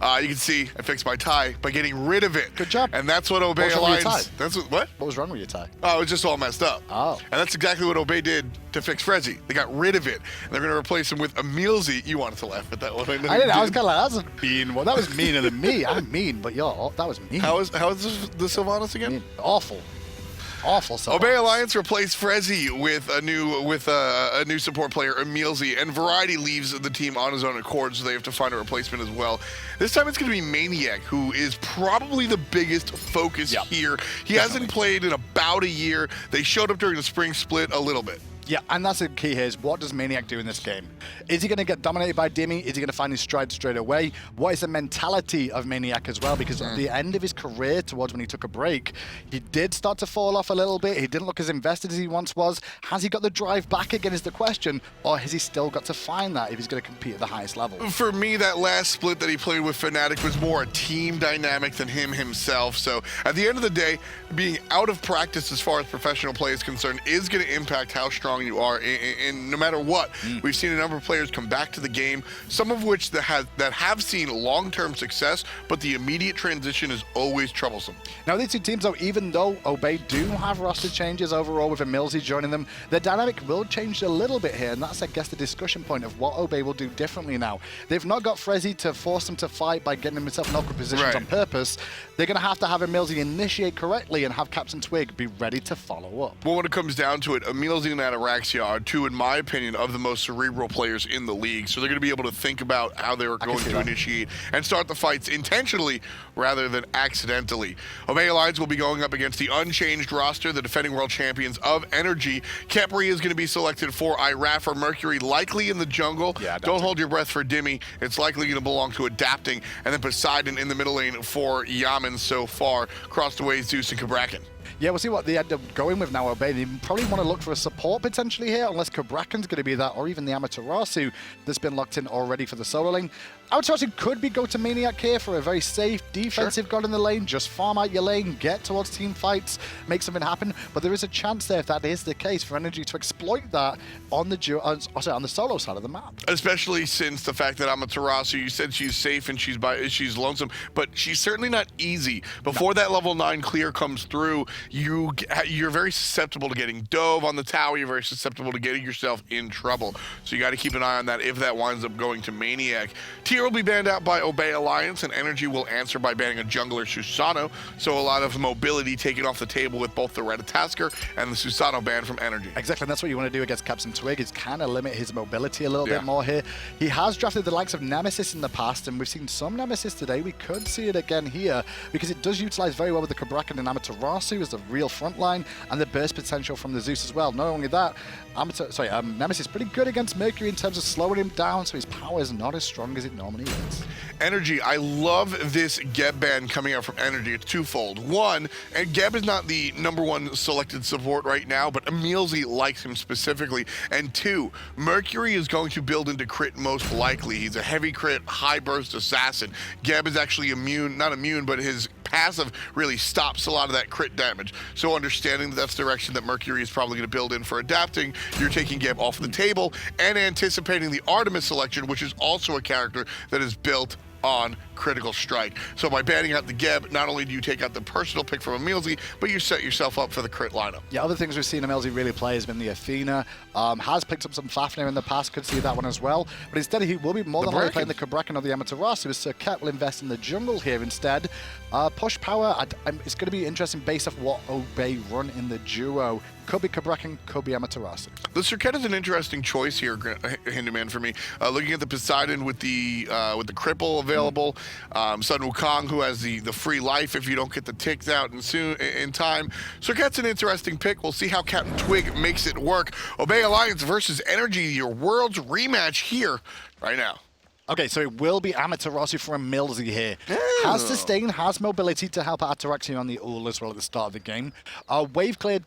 You can see I fixed my tie by getting rid of it. Good job. And that's what Obey Alliance. That's what? What was wrong with your tie? Oh, it was just all messed up. Oh. And that's exactly what Obey did to fix Frezzy. They got rid of it. And they're going to replace him with Emilzy. You wanted to laugh at that one. I didn't. I was kind of like, that's a mean one. That was meaner than me. I'm mean, but that was mean. How is the Sylvanas again? Mean. Awful. Awful. Obey Alliance replaced Frezzy with a new support player, Emilzy, and Variety leaves the team on his own accord, so they have to find a replacement as well. This time it's going to be Maniac, who is probably the biggest focus here. He hasn't played in about a year. They showed up during the spring split a little bit. Yeah, and that's the key here is what does Maniac do in this game? Is he going to get dominated by Dimmy? Is he going to find his stride straight away? What is the mentality of Maniac as well? Because at the end of his career, towards when he took a break, he did start to fall off a little bit. He didn't look as invested as he once was. Has he got the drive back again is the question, or has he still got to find that if he's going to compete at the highest level? For me, that last split that he played with Fnatic was more a team dynamic than him himself. So at the end of the day, being out of practice as far as professional play is concerned is going to impact how strong you are in no matter what. We've seen a number of players come back to the game, some of which that have seen long-term success, but the immediate transition is always troublesome. Now these two teams, though, even though Obey do have roster changes overall with Emilzy joining them, their dynamic will change a little bit here, and that's, I guess, the discussion point of what Obey will do differently now. They've not got Frezzy to force him to fight by getting himself in awkward positions on purpose. They're going to have Emilzy initiate correctly and have Captain Twig be ready to follow up. Well, when it comes down to it, Emilzy and Ataraxia are two, in my opinion, of the most cerebral players in the league. So they're going to be able to think about how they were going to initiate and start the fights intentionally rather than accidentally. Obey Alliance will be going up against the unchanged roster, the defending world champions of NRG. Kepri is going to be selected for IRAF or Mercury, likely in the jungle. Yeah, don't hold your breath for Dimmy. It's likely going to belong to Adapting. And then Poseidon in the middle lane for Yaman so far. Crossed away Zeus and Kabrakan. Yeah, we'll see what they end up going with now, Obey. They probably want to look for a support potentially here, unless Kabrakan's going to be that, or even the Amaterasu that's been locked in already for the solo lane. Amaterasu could be go-to-Maniac here for a very safe defensive god in the lane. Just farm out your lane, get towards team fights, make something happen. But there is a chance there, if that is the case, for NRG to exploit that on the on the solo side of the map. Especially since the fact that Amaterasu, you said she's safe and she's lonesome, but she's certainly not easy. Before that level 9 clear comes through, you're very susceptible to getting dove on the tower. You're very susceptible to getting yourself in trouble. So you got to keep an eye on that if that winds up going to Maniac. Tier will be banned out by Obey Alliance, and NRG will answer by banning a jungler, Susano. So a lot of mobility taken off the table with both the Ratatasker and the Susano ban from NRG. Exactly, and that's what you want to do against Captain Twig, is kind of limit his mobility a little bit more here. He has drafted the likes of Nemesis in the past, and we've seen some Nemesis today. We could see it again here, because it does utilize very well with the Kabrakan and Amaterasu as the real front line, and the burst potential from the Zeus as well. Not only that, Nemesis is pretty good against Mercury in terms of slowing him down, so his power is not as strong as it normally is. NRG, I love this Geb ban coming out from NRG. It's twofold. One, and Geb is not the #1 selected support right now, but Emilzy likes him specifically. And two, Mercury is going to build into crit most likely. He's a heavy crit, high burst assassin. Geb is actually not immune, but his passive really stops a lot of that crit damage. So understanding that that's the direction that Mercury is probably going to build in for Adapting, you're taking Geb off the table and anticipating the Artemis selection, which is also a character that is built on critical strike. So by banning out the Geb, not only do you take out the personal pick from Emilzy, but you set yourself up for the crit lineup. Yeah, other things we've seen Emilzy really play has been the Athena. Has picked up some Fafnir in the past, could see that one as well. But instead he will be more than likely playing the Kabrakan or the Amaterasu, as Sir Ket will invest in the jungle here instead. Push power, it's going to be interesting based off what Obey run in the duo. Could be Kabrakan, could be Amaterasu. The Sir Ket is an interesting choice here, Hinderman, for me. Looking at the Poseidon with the cripple available, Sun Wukong, who has the free life if you don't get the ticks out in time. Sir Ket's an interesting pick. We'll see how Captain Twig makes it work. Obey Alliance versus NRG, your world's rematch here right now. Okay, so it will be Amaterasu for Emilzy here. Oh. Has sustain, has mobility to help Ataraxia on the ult as well at the start of the game. Wave cleared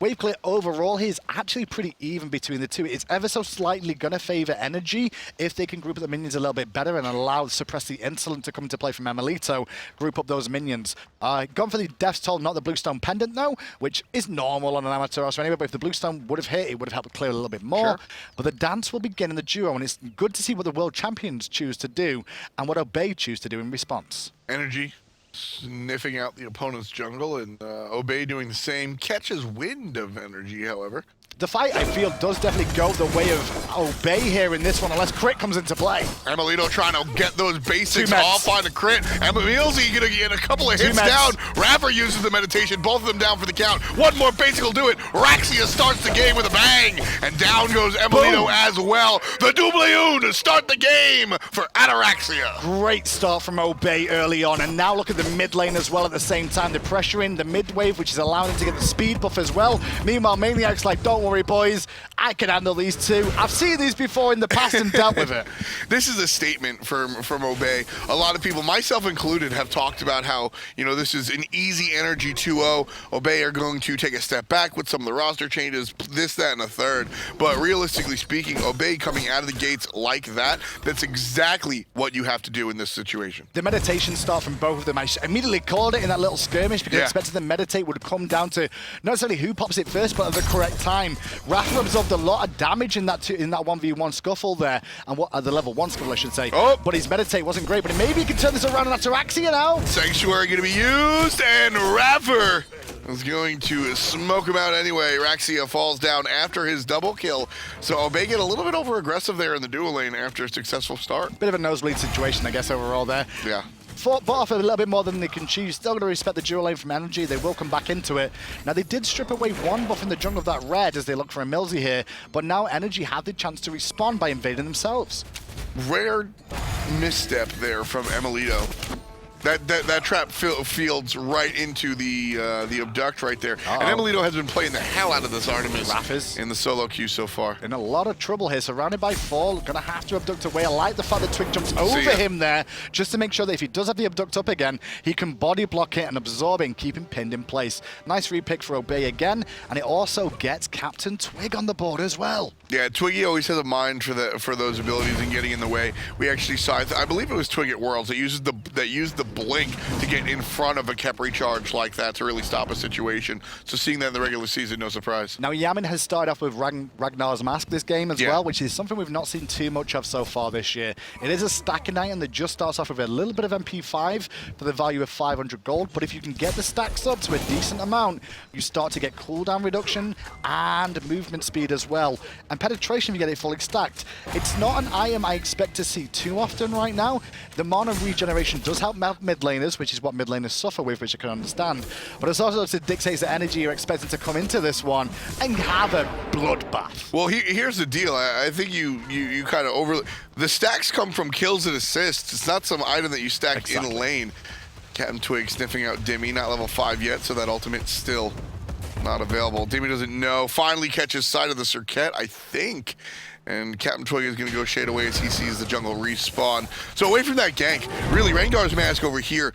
wave clear overall here is actually pretty even between the two. It's ever so slightly going to favor NRG if they can group up the minions a little bit better and allow suppress the insolent to come into play from Emilito, group up those minions. Gone for the Death's Toll, not the Bluestone Pendant though, which is normal on an Amaterasu anyway, but if the Bluestone would have hit, it would have helped clear a little bit more. Sure. But the dance will begin in the duo, and it's good to see what the world champions choose to do and what Obey choose to do in response. NRG sniffing out the opponent's jungle, and Obey doing the same. Catches wind of NRG, however. The fight, I feel, does definitely go the way of Obey here in this one, unless crit comes into play. Emilito trying to get those basics off on the crit. Emilzy gonna get a couple of hits down. Raffer uses the meditation, both of them down for the count. One more basic will do it. Raxia starts the game with a bang, and down goes Emilito as well. The Doubleune to start the game for Ataraxia. Great start from Obey early on, and now look at the mid lane as well at the same time. They're pressuring the mid wave, which is allowing them to get the speed buff as well. Meanwhile, Maniac's like, don't worry, boys, I can handle these two. I've seen these before in the past and dealt with it. This is a statement from Obey. A lot of people, myself included, have talked about how, you know, this is an easy NRG 2-0. Obey are going to take a step back with some of the roster changes, this, that, and a third. But realistically speaking, Obey coming out of the gates like that, that's exactly what you have to do in this situation. The meditation start from both of them. I immediately called it in that little skirmish because I expected the meditate would come down to not necessarily who pops it first, but at the correct time. Rafa absorbed a lot of damage in that 1v1 scuffle there, and the level 1 scuffle, I should say. Oh. But his meditate wasn't great, but maybe he can turn this around on Ataraxia now. Sanctuary going to be used, and Rafa is going to smoke him out anyway. Raxia falls down after his double kill, so Obey get a little bit over aggressive there in the dual lane after a successful start. Bit of a nosebleed situation, I guess, overall there. Yeah. Fought off a little bit more than they can choose. Still going to respect the dual lane from NRG. They will come back into it. Now, they did strip away one buff in the jungle of that red as they look for a Milzy here, but now NRG had the chance to respond by invading themselves. Rare misstep there from Emilito. That trap fields right into the abduct right there. And Emilito has been playing the hell out of this Artemis in the solo queue so far. In a lot of trouble here, surrounded by 4, gonna have to abduct away. I like the fact that Twig jumps over him there, just to make sure that if he does have the abduct up again, he can body block it and absorb it and keep him pinned in place. Nice repick for Obey again, and it also gets Captain Twig on the board as well. Yeah, Twiggy always has a mind for those abilities and getting in the way. We actually saw, I believe it was Twig at Worlds that used the blink to get in front of a Khepri charge like that to really stop a situation. So seeing that in the regular season, no surprise. Now Yamin has started off with Ragnar's Mask this game as well, which is something we've not seen too much of so far this year. It is a stacking item that just starts off with a little bit of MP5 for the value of 500 gold, but if you can get the stacks up to a decent amount, you start to get cooldown reduction and movement speed as well. And penetration if you get it fully stacked. It's not an item I expect to see too often right now. The mana regeneration does help mid laners, which is what mid laners suffer with, which I can understand. But it's also to dictate the energy you're expecting to come into this one and have a bloodbath. Well, here's the deal. I think you kind of the stacks come from kills and assists. It's not some item that you stack in lane. Captain Twig sniffing out Dimmy, not level 5 yet, so that ultimate's still not available. Dimmy doesn't know. Finally catches sight of the Circuit, I think. And Captain Twig is going to go shade away as he sees the jungle respawn. So away from that gank, really, Rengar's Mask over here.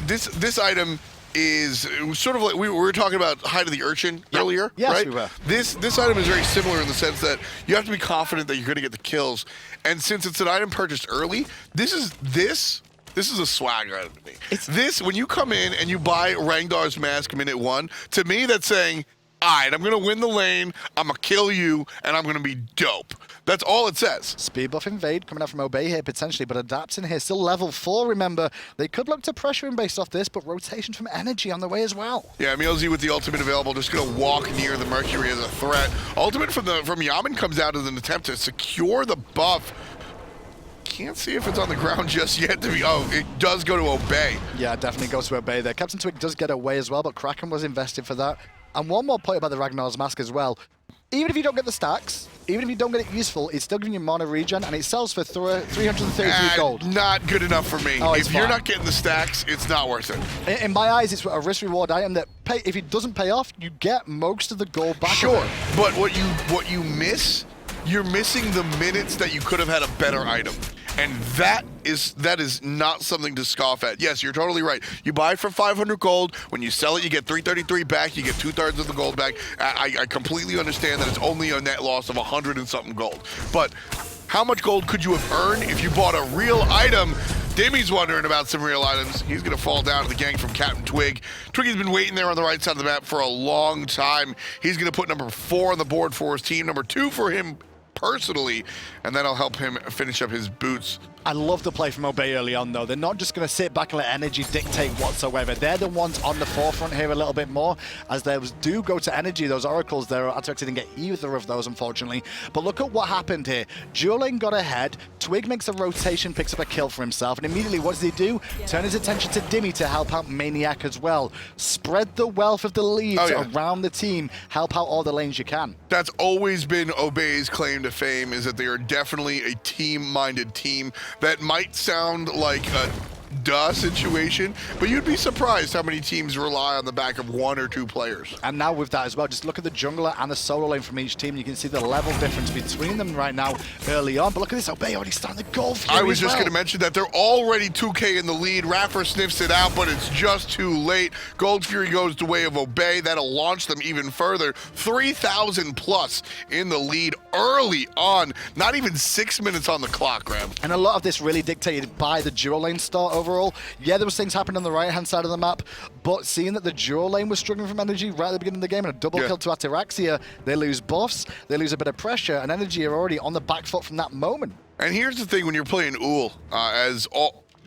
This item is sort of like we were talking about Hide of the Urchin earlier, yes, right? We were. This item is very similar in the sense that you have to be confident that you're going to get the kills. And since it's an item purchased early, this is a swag item to me. When you come in and you buy Rengar's Mask minute 1, to me that's saying, all right, I'm going to win the lane, I'm going to kill you, and I'm going to be dope. That's all it says. Speed buff invade coming out from Obey here potentially, but adapts in here. Still level 4, remember. They could look to pressure him based off this, but rotation from NRG on the way as well. Yeah, Milzy with the ultimate available, just going to walk near the Mercury as a threat. Ultimate from Yaman comes out as an attempt to secure the buff. Can't see if it's on the ground just yet. It does go to Obey. Yeah, definitely goes to Obey there. Captain Twig does get away as well, but Kraken was invested for that. And one more point about the Ragnar's Mask as well. Even if you don't get the stacks, even if you don't get it useful, it's still giving you mana regen, and it sells for 333 gold. Not good enough for me. If you're not getting the stacks, it's not worth it. In my eyes, it's a risk-reward item that if it doesn't pay off, you get most of the gold back. Sure, but what you miss, you're missing the minutes that you could have had a better item. And that is not something to scoff at. Yes, you're totally right. You buy it for 500 gold. When you sell it, you get 333 back. You get 2/3 of the gold back. I completely understand that it's only a net loss of 100 and something gold. But how much gold could you have earned if you bought a real item? Demi's wondering about some real items. He's going to fall down to the gang from Captain Twig. Twiggy's been waiting there on the right side of the map for a long time. He's going to put number 4 on the board for his team, number 2 for him personally, and that'll help him finish up his boots. I love the play from Obey early on, though. They're not just going to sit back and let NRG dictate whatsoever. They're the ones on the forefront here a little bit more, as they do go to NRG. Those oracles there, Ataraxia didn't get either of those, unfortunately. But look at what happened here. Dual Lane got ahead. Twig makes a rotation, picks up a kill for himself, and immediately what does he do? Turn his attention to Dimmy to help out Maniac as well. Spread the wealth of the leads around the team. Help out all the lanes you can. That's always been Obey's claim to fame, is that they are definitely a team-minded team. That might sound like a duh situation, but you'd be surprised how many teams rely on the back of 1 or 2 players. And now with that as well, just look at the jungler and the solo lane from each team. You can see the level difference between them right now early on. But look at this, Obey already starting the goal for you. I was just going to mention that they're already 2K in the lead. Raffer sniffs it out, but it's just too late. Gold Fury goes the way of Obey. That'll launch them even further. 3,000 plus in the lead early on. Not even 6 minutes on the clock, Graham. And a lot of this really dictated by the dual lane start overall. Yeah, there was things happening on the right-hand side of the map, but seeing that the dual lane was struggling from NRG right at the beginning of the game and a double kill to Ataraxia, they lose buffs, they lose a bit of pressure, and NRG are already on the back foot from that moment. And here's the thing when you're playing Ull,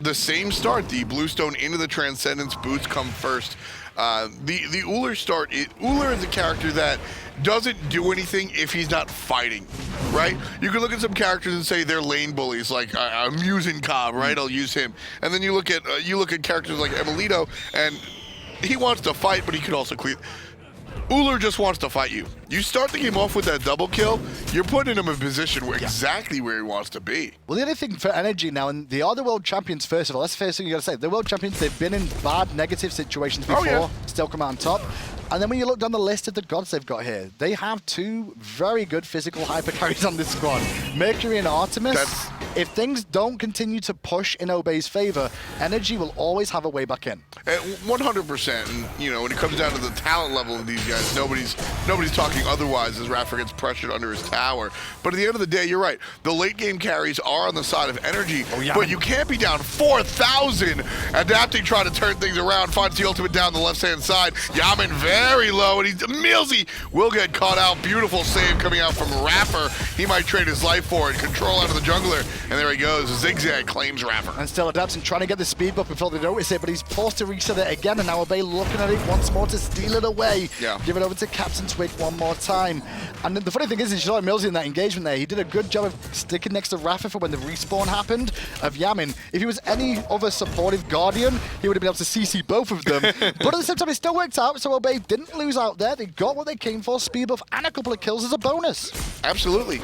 the same start, the Bluestone into the Transcendence boots come first. The Uller start, Uller is a character that doesn't do anything if he's not fighting, right? You can look at some characters and say they're lane bullies, like I'm using Cobb, right? I'll use him. And then you look at characters like Emilito, and he wants to fight, but he could also clear. Uller just wants to fight you. You start the game off with that double kill, you're putting him in a position where exactly where he wants to be. Well, the other thing for NRG now, and they are the world champions, first of all, that's the first thing you got to say. They're world champions, they've been in bad, negative situations before, still come out on top. And then when you look down the list of the gods they've got here, they have 2 very good physical hyper carries on this squad. Mercury and Artemis. If things don't continue to push in Obey's favor, NRG will always have a way back in. 100%. And, you know, when it comes down to the talent level of these guys, nobody's talking otherwise as Raffer gets pressured under his tower. But at the end of the day, you're right. The late game carries are on the side of NRG, but you can't be down 4,000. Adapting, trying to turn things around, finds the ultimate down the left-hand side. Yaman very low, and Milzy will get caught out. Beautiful save coming out from Raffer. He might trade his life for it. Control out of the jungler. And there he goes. Zigzag claims Raffer. And still Adapting trying to get the speed buff before they notice it, but he's forced to reset it again, and now Obey looking at it once more to steal it away. Give it over to Captain Twig one more time. And the funny thing is, you saw Milzy in that engagement there. He did a good job of sticking next to Raffer for when the respawn happened of Yamin. If he was any other supportive Guardian, he would have been able to CC both of them. But at the same time, it still worked out, so Obey didn't lose out there. They got what they came for, speed buff and a couple of kills as a bonus. Absolutely.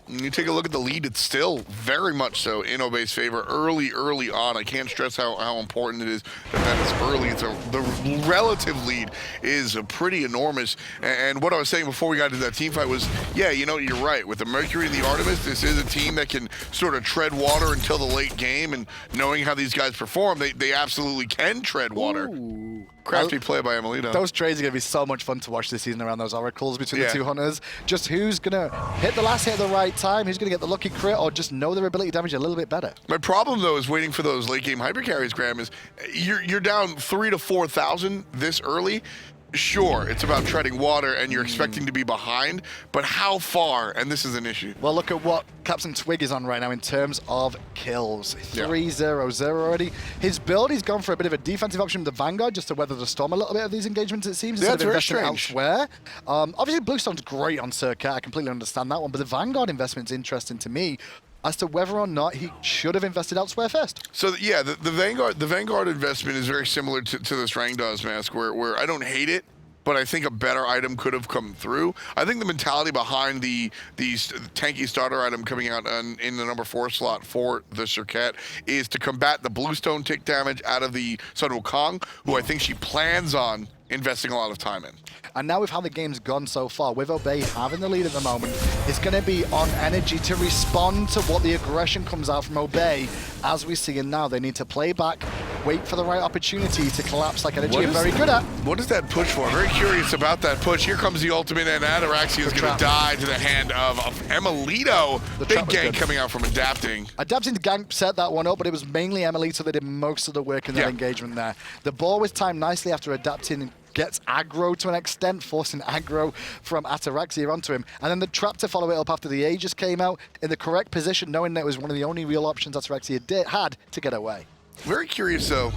When you take a look at the lead, it's still very much so in Obey's favor early on. I can't stress how important it is that it's early. The relative lead is pretty enormous. And what I was saying before we got into that team fight was, yeah, you know, you're right. With the Mercury and the Artemis, this is a team that can sort of tread water until the late game. And knowing how these guys perform, they absolutely can tread water. Ooh. Crafty play by Emilito. Those trades are going to be so much fun to watch this season around those oracles between the 2 hunters. Just who's going to hit the last hit at the right time, who's going to get the lucky crit, or just know their ability damage a little bit better. My problem, though, is waiting for those late game hyper carries, Graham, is you're down 3,000 to 4,000 this early. Sure, it's about treading water and you're expecting to be behind, but how far? And this is an issue. Well, look at what Captain Twig is on right now in terms of kills. 3-0-0 already. His build, he's gone for a bit of a defensive option with the Vanguard just to weather the storm a little bit of these engagements, it seems, instead of investing elsewhere. Obviously, Bluestone's great on Circuit. I completely understand that one, but the Vanguard investment's interesting to me as to whether or not he should have invested elsewhere first. So yeah, the Vanguard investment is very similar to this Rangdaw's mask, where I don't hate it, but I think a better item could have come through. I think the mentality behind the tanky starter item coming out in the number 4 slot for the Circuit is to combat the Bluestone tick damage out of the Sun Wukong, who I think she plans on investing a lot of time in. And now with how the game's gone so far, with Obey having the lead at the moment, it's going to be on NRG to respond to what the aggression comes out from Obey. As we see now, they need to play back, wait for the right opportunity to collapse like NRG are very good at. What is that push for? Very curious about that push. Here comes the ultimate, and Ataraxia is going to die to the hand of Emilito. Big gank coming out from Adapting. Adapting to gank set that one up, but it was mainly Emilito that did most of the work in that engagement there. The ball was timed nicely after Adapting gets aggro to an extent, forcing aggro from Ataraxia onto him. And then the trap to follow it up after the Aegis came out in the correct position, knowing that it was one of the only real options Ataraxia had to get away. Very curious, though.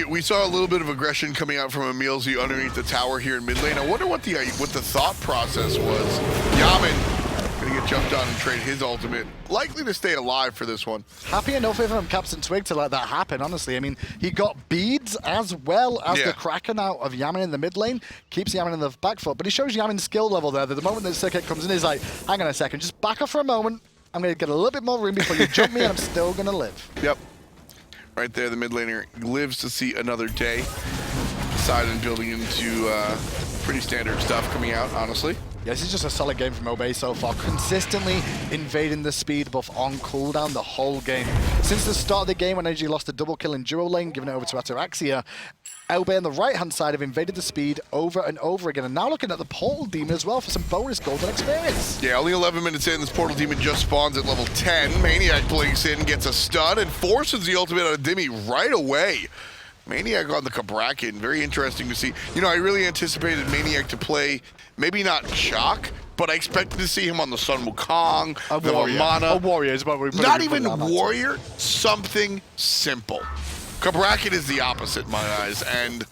We saw a little bit of aggression coming out from Emilzy underneath the tower here in mid lane. I wonder what the thought process was. Yaman going to get jumped on and trade his ultimate. Likely to stay alive for this one. Happy enough with him, Captain Twig, to let that happen, honestly. I mean, he got beads as well as the Kraken out of Yaman in the mid lane. Keeps Yaman in the back foot, but he shows Yaman's skill level there. That the moment that Circuit comes in, he's like, hang on a second, just back off for a moment. I'm going to get a little bit more room before you jump me, and I'm still going to live. Yep. Right there, the mid laner lives to see another day. Poseidon building into pretty standard stuff coming out, honestly. Yeah, this is just a solid game from Obey so far, consistently invading the speed buff on cooldown the whole game. Since the start of the game, when NRG lost a double kill in duo lane, giving it over to Ataraxia, Obey on the right-hand side have invaded the speed over and over again, and now looking at the Portal Demon as well for some bonus golden experience. Yeah, only 11 minutes in, this Portal Demon just spawns at level 10. Maniac blinks in, gets a stun, and forces the ultimate out of Dimmy right away. Maniac on the Cabrakan, very interesting to see. You know, I really anticipated Maniac to play, maybe not Shock, but I expected to see him on the Sun Wukong, the Armada. A warrior is what we're not even warrior, something simple. Cabrakan is the opposite in my eyes, and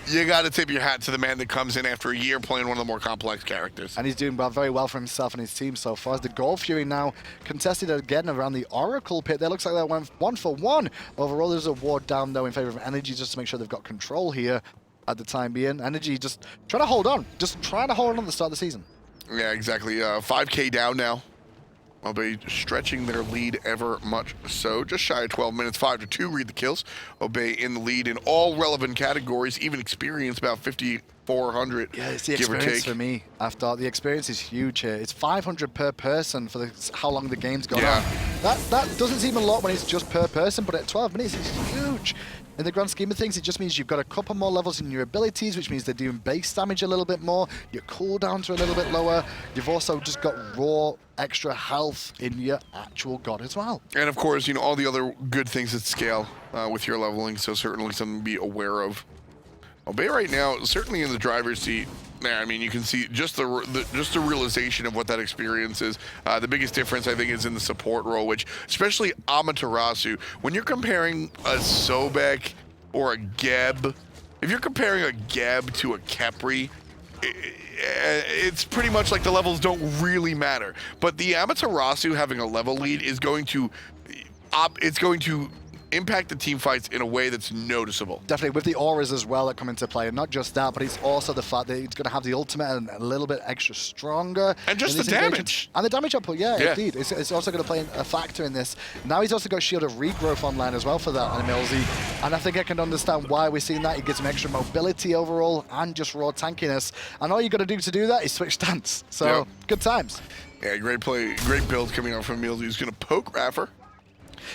you got to tip your hat to the man that comes in after a year playing one of the more complex characters. And he's doing very well for himself and his team so far. As the Gold Fury now contested again around the Oracle pit. There looks like they went 1-for-1. Overall, there's a ward down, though, in favor of NRG just to make sure they've got control here at the time being. NRG just trying to hold on. Just trying to hold on at the start of the season. Yeah, exactly. 5K down now. Obey stretching their lead ever much so. Just shy of 12 minutes, 5-2, read the kills. Obey in the lead in all relevant categories, even experience, about 5,400, yeah, it's the give or experience take. for me. After the experience is huge here. It's 500 per person for how long the game's gone on. That doesn't seem a lot when it's just per person, but at 12 minutes, it's huge. In the grand scheme of things, it just means you've got a couple more levels in your abilities, which means they're doing base damage a little bit more, your cooldowns are a little bit lower, you've also just got raw extra health in your actual god as well. And of course, you know, all the other good things that scale with your leveling, so certainly something to be aware of. Obey right now, certainly in the driver's seat. Yeah, I mean, you can see just the realization of what that experience is. The biggest difference, I think, is in the support role, which, especially Amaterasu, when you're comparing a Sobek or a Geb, if you're comparing a Geb to a Khepri, it's pretty much like the levels don't really matter. But the Amaterasu having a level lead is going to, impact the team fights in a way that's noticeable. Definitely, with the auras as well that come into play, and not just that, but it's also the fact that it's going to have the ultimate and a little bit extra stronger. And just the damage. And the damage output, yeah. Indeed. It's also going to play a factor in this. Now he's also got Shield of Regrowth online as well for that on Emilzy, and I think I can understand why we're seeing that. He gets some extra mobility overall and just raw tankiness, and all you got to do that is switch stance. So, good times. Yeah, great play, great build coming out from Emilzy. He's going to poke Raffer.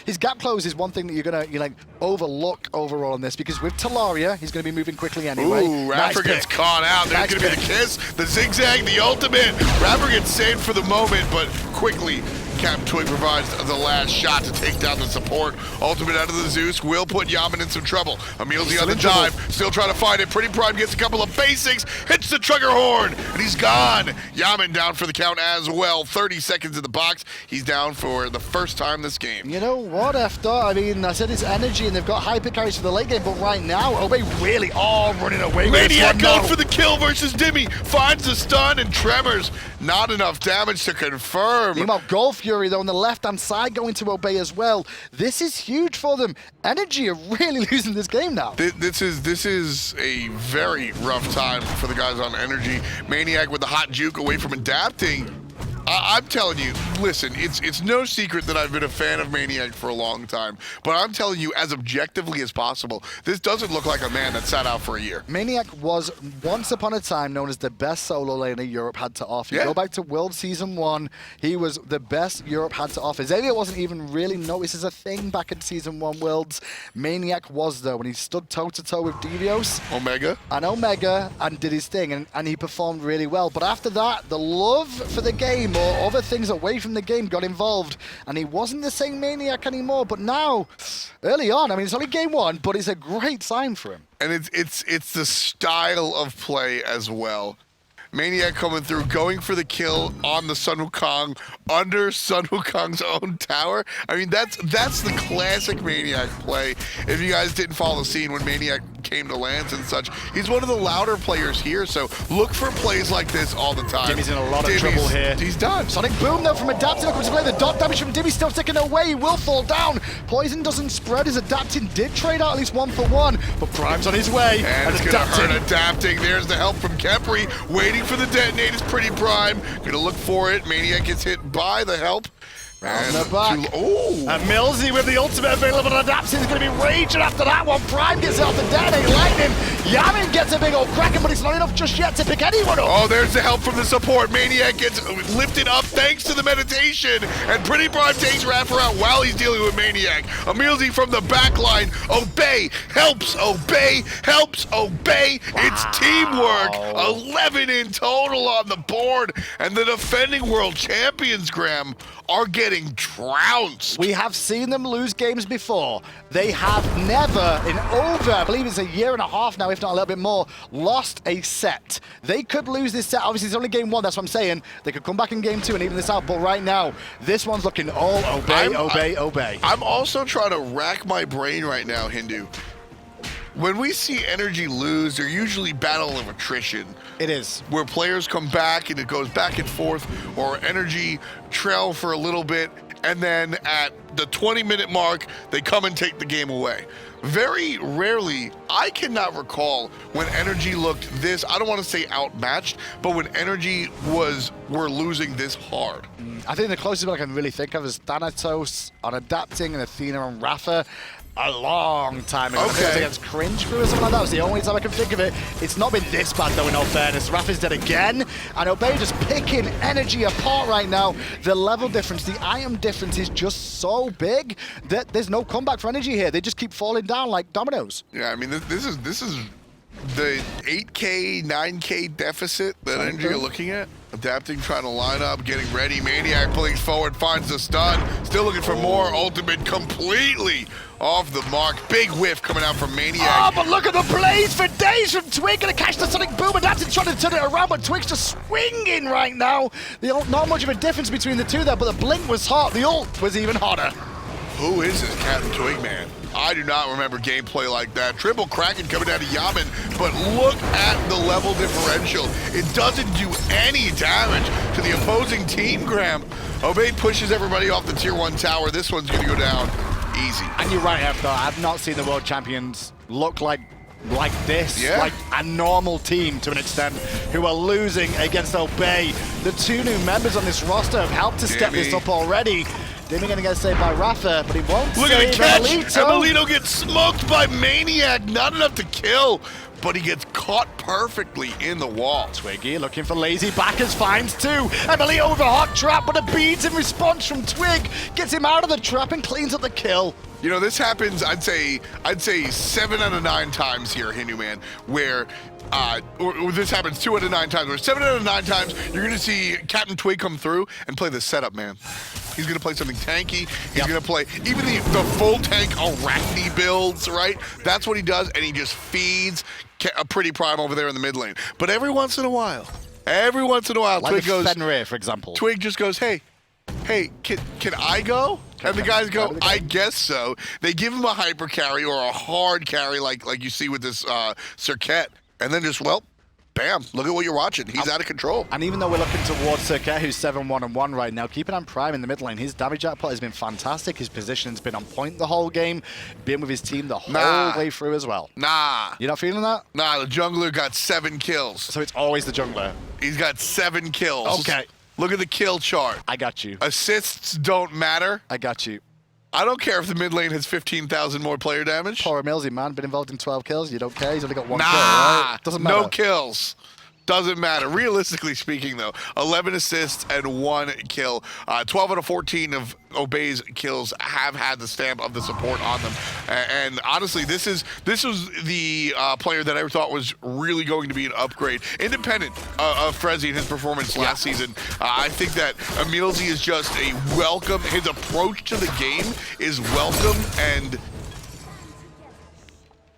His gap close is one thing that you're overlook overall in this, because with Talaria, he's going to be moving quickly anyway. Ooh, Raffer gets caught out. There's going to be the kiss, the zigzag, the ultimate. Raffer gets saved for the moment, but quickly Captain Twig provides the last shot to take down the support. Ultimate out of the Zeus will put Yaman in some trouble. Emilzy on the dive, still trying to find it. Pretty Prime gets a couple of basics, hits the trigger horn, and he's gone. Yaman down for the count as well. 30 seconds in the box. He's down for the first time this game. You know what, After? I mean, I said it's NRG, and they've got hyper carries for the late game, but right now, Obey really are running away with this one. Maniac going for the kill versus Dimmy. Finds the stun and Tremors. Not enough damage to confirm. Meanwhile, Gold Fury, though, on the left-hand side going to Obey as well. This is huge for them. NRG are really losing this game now. This is a very rough time for the guys on NRG. Maniac with the hot juke away from adapting. I'm telling you, listen, it's no secret that I've been a fan of Maniac for a long time, but I'm telling you, as objectively as possible, this doesn't look like a man that sat out for a year. Maniac was once upon a time known as the best solo laner Europe had to offer. You go back to World Season 1, he was the best Europe had to offer. Xavier wasn't even really noticed as a thing back in Season 1 Worlds. Maniac was, though, when he stood toe-to-toe with Devios. Omega, and did his thing, and he performed really well. But after that, the love for the game or other things away from the game got involved, and he wasn't the same Maniac anymore. But now, early on, I mean, it's only game 1, but it's a great sign for him. And it's the style of play as well. Maniac coming through, going for the kill on the Sun Wukong, under Sun Wukong's own tower. I mean, that's the classic Maniac play. If you guys didn't follow the scene when Maniac came to lands and such, he's one of the louder players here, so look for plays like this all the time. Dimmy's in a lot of trouble here. He's done. Sonic Boom, though, from Adapting. Comes to play. The dot damage from Dimmy still ticking away. He will fall down. Poison doesn't spread as Adapting did trade out at least 1-for-1, but Prime's on his way. And it's going to hurt Adapting. There's the help from Kepri, waiting for the detonate is Pretty Prime. Gonna look for it. Maniac gets hit by the help. And the back. And Millsy with the ultimate available on Adapting is going to be raging after that one. Prime gets out the detonate. Lightning. Yamin gets a big old Kraken, but it's not enough just yet to pick anyone up. Oh, there's the help from the support. Maniac gets lifted up thanks to the meditation. And Pretty Prime takes Raffer out while he's dealing with Maniac. Emilzy from the back line. Obey. Helps. Obey. Helps. Obey. Wow. It's teamwork. 11 in total on the board. And the defending world champions, Graham, are getting trounced. We have seen them lose games before. They have never, in over, I believe it's a year and a half now, if not a little bit more, lost a set. They could lose this set. Obviously, it's only game 1, that's what I'm saying. They could come back in game 2 and even this out, but right now, this one's looking all obey. I'm also trying to rack my brain right now, Hindu. When we see NRG lose, they're usually battle of attrition. It is. Where players come back and it goes back and forth, or NRG trail for a little bit, and then at the 20-minute mark, they come and take the game away. Very rarely, I cannot recall when NRG looked this, I don't want to say outmatched, but when NRG were losing this hard. I think the closest one I can really think of is Thanatos on Adapting and Athena on Rafa. A long time ago. Okay. I think it was against Cringe Crew or something like that. That was the only time I can think of it. It's not been this bad, though, in all fairness. Rafa's dead again, and Obey just picking NRG apart right now. The level difference, the item difference is just so big that there's no comeback for NRG here. They just keep falling down like dominoes. Yeah, I mean, this is the 8K, 9K deficit that NRG are looking at. Adapting, trying to line up, getting ready. Maniac pulling forward, finds the stun. Still looking for more. Ultimate completely off the mark. Big whiff coming out from Maniac. Oh, but look at the plays for days from Twig. Gonna catch the Sonic Boom. Adapting trying to turn it around, but Twig's just swinging right now. Not much of a difference between the two there, but the blink was hot. The ult was even hotter. Who is this Captain Twig man? I do not remember gameplay like that. Triple Kraken coming down to Yamin, but look at the level differential. It doesn't do any damage to the opposing team, Graham. Obey pushes everybody off the tier 1 tower. This one's gonna go down easy. And you're right, Efta. I've not seen the world champions look like this, like a normal team to an extent, who are losing against Obey. The 2 new members on this roster have helped to step this up already. Dimmy gonna get saved by Rafa, but he won't. Look at the catch! Emilito gets smoked by Maniac. Not enough to kill, but he gets caught perfectly in the wall. Twiggy looking for lazy backers, finds 2. Emilito with a hot trap, but a beads in response from Twig. Gets him out of the trap and cleans up the kill. You know, this happens, I'd say 7 out of 9 times here, Hindu Man, where or this happens 2 out of 9 times, where 7 out of 9 times you're gonna see Captain Twig come through and play the setup, man. He's gonna play something tanky. He's gonna play even the full tank Arachne builds, right? That's what he does, and he just feeds a Pretty Prime over there in the mid lane. But every once in a while, like Twig goes, Fenrir, for example. Twig just goes, hey, can I go? And the guys go, I guess so. They give him a hyper carry or a hard carry like you see with this Circuit, and then just, well, bam, look at what you're watching. He's out of control. And even though we're looking towards Circuit, who's 7-1-1 right now, keeping on Prime in the mid lane, his damage output has been fantastic. His position's been on point the whole game, been with his team the whole way through as well. Nah. You're not feeling that? Nah, the jungler got 7 kills. So it's always the jungler. He's got 7 kills. Okay. Look at the kill chart. I got you. Assists don't matter. I got you. I don't care if the mid lane has 15,000 more player damage. Poor Millsy, man, been involved in 12 kills. You don't care. He's only got 1 kill, Nah, right? Doesn't matter. no kills. Doesn't matter. Realistically speaking, though, 11 assists and 1 kill. 12 out of 14 of Obey's kills have had the stamp of the support on them. And honestly, this was the player that I thought was really going to be an upgrade, independent of Frezzy and his performance last season. I think that Emilzy is just a welcome. His approach to the game is welcome and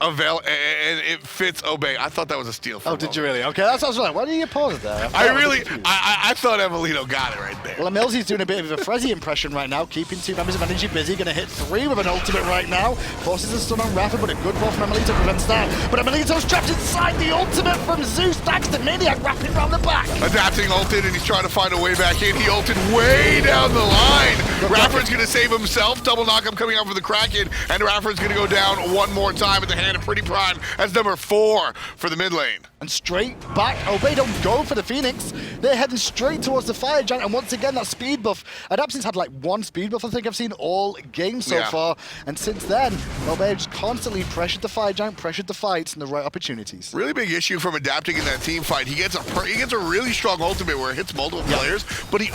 and it fits Obey. I thought that was a steal. Oh, did you really? Okay, that's what I was like. Why did you pause it there? I thought Evelino got it right there. Well, Emilzy's doing a bit of a Frezzy impression right now, keeping 2 members of NRG busy. Going to hit 3 with an ultimate right now. Forces a stun on Rafa, but a good ball from Emilito prevents that. But Emilito's trapped inside the ultimate from Zeus. Thanks to Maniac wrapping around the back. Adapting ulted, and he's trying to find a way back in. He ulted way down the line. Rafa's going to save himself. Double knockup coming out for the Kraken, and Rafa's going to go down one more time at the hand of Pretty Prime. That's number 4 for the mid lane. And straight back, Obey don't go for the Phoenix. They're heading straight towards the Fire Giant, and once again, that speed buff. Adaption's had like 1 speed buff I think I've seen all game so far, and since then, Obey just constantly pressured the Fire Giant, pressured the fights, and the right opportunities. Really big issue from Adapting in that team fight. He gets a really strong ultimate where it hits multiple players, but he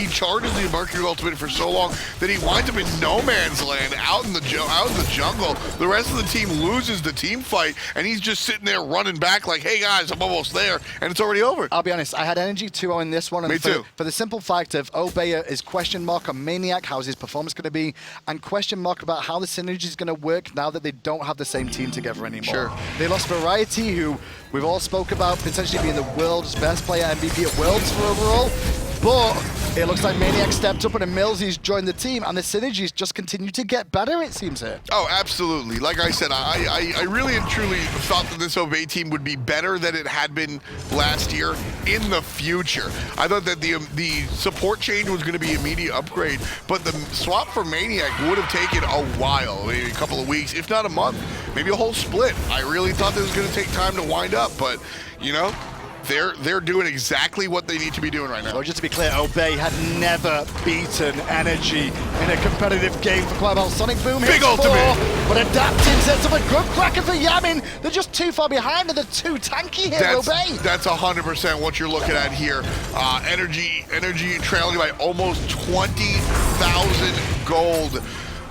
charges the Mercury ultimate for so long that he winds up in no man's land, out in the jungle. The rest of the team loses the team fight, and he's just sitting there running back like, hey guys, I'm almost there, and it's already over. I'll be honest, I had NRG 2-0 in this one. And Me too. For the simple fact of Obey is question mark on Maniac, how's his performance going to be, and question mark about how the synergy is going to work now that they don't have the same team together anymore. Sure. They lost Variety, who we've all spoke about potentially being the world's best player, MVP at Worlds for overall. But it looks like Maniac stepped up and Millsy's joined the team, and the synergies just continue to get better, it seems here. Oh, absolutely. Like I said, I really and truly thought that this Obey team would be better than it had been last year in the future. I thought that the support change was going to be an immediate upgrade, but the swap for Maniac would have taken a while, maybe a couple of weeks, if not a month, maybe a whole split. I really thought this was going to take time to wind up, but, you know, they're doing exactly what they need to be doing right now. So just to be clear, Obey had never beaten NRG in a competitive game for quite a while. Sonic Boom hits Big ultimate. 4, but Adapting sets up a good cracker for Yamin. They're just too far behind, and they're too tanky here, Obey. That's 100% what you're looking at here. NRG trailing by almost 20,000 gold.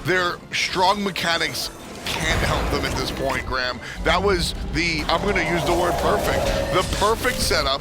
Their strong mechanics can't help them at this point, Graham. That was I'm going to use the word perfect. The perfect setup,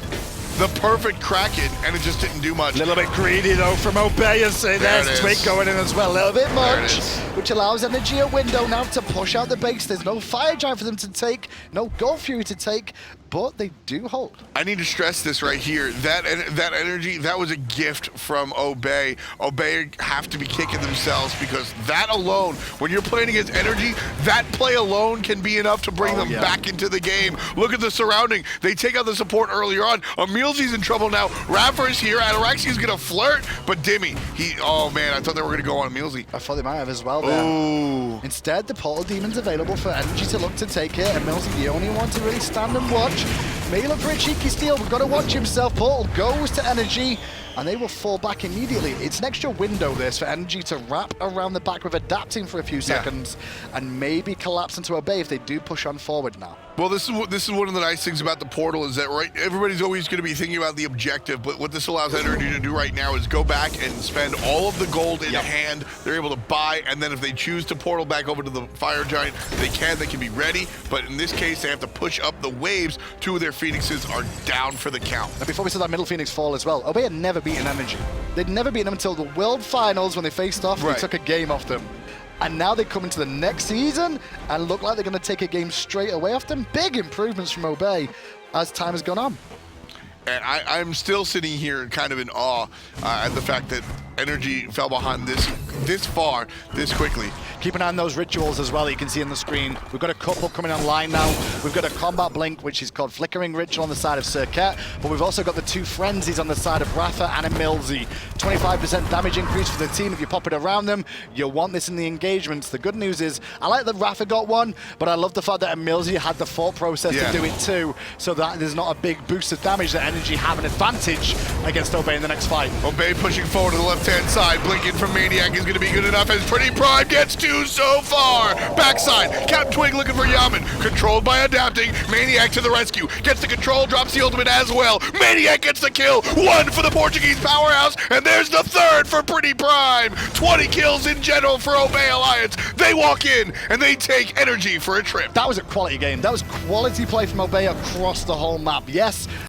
the perfect Kraken, and it just didn't do much. A little bit greedy, though, from Obey, and there's Twig going in as well. A little bit much, which allows NRG a window now to push out the base. There's no Fire Giant for them to take, no Gold Fury to take, but they do hold. I need to stress this right here. That energy, that was a gift from Obey. Obey have to be kicking themselves, because that alone, when you're playing against NRG, that play alone can be enough to bring them back into the game. Look at the surrounding. They take out the support earlier on. Emilzy's in trouble now. Rafa is here. Ataraxia's gonna flirt, but Dimmy, oh man, I thought they were gonna go on Emilzy. I thought they might have as well there. Ooh. Instead, the Portal Demon's available for NRG to look to take it, and Emilzy the only one to really stand and watch. May look for a cheeky steal, but got to watch himself. Portal goes to NRG, and they will fall back immediately. It's an extra window, this, for NRG to wrap around the back with Adapting for a few seconds, and maybe collapse into Obey if they do push on forward now. Well, this is one of the nice things about the portal, is that everybody's always going to be thinking about the objective, but what this allows NRG to do right now is go back and spend all of the gold in hand. They're able to buy, and then if they choose to portal back over to the Fire Giant, they can be ready, but in this case, they have to push up the waves. 2 of their Phoenixes are down for the count. And before we saw that middle Phoenix fall as well, Obey had never beaten NRG. They'd never beaten them until the World Finals when they faced off, they took a game off them. And now they come into the next season and look like they're going to take a game straight away off them. Big improvements from Obey as time has gone on. And I'm still sitting here kind of in awe at the fact that NRG fell behind this this far, this quickly. Keep an eye on those rituals as well that you can see on the screen. We've got a couple coming online now. We've got a combat blink, which is called Flickering Ritual on the side of Circuit, but we've also got the 2 frenzies on the side of Rafa and Emilzy. 25% damage increase for the team if you pop it around them. You'll want this in the engagements. The good news is, I like that Rafa got one, but I love the fact that Emilzy had the thought process to do it too, so that there's not a big boost of damage, that NRG have an advantage against Obey in the next fight. Obey pushing forward to the left-hand side. Blinking from Maniac is going to be good enough as Pretty Prime gets 2 so far. Backside, Captain Twig looking for Yaman. Controlled by Adapting. Maniac to the rescue. Gets the control, drops the ultimate as well. Maniac gets the kill. 1 for the Portuguese powerhouse, and there's the 3rd for Pretty Prime. 20 kills in general for Obey Alliance. They walk in, and they take NRG for a trip. That was a quality game. That was quality play from Obey across the whole map. Yes,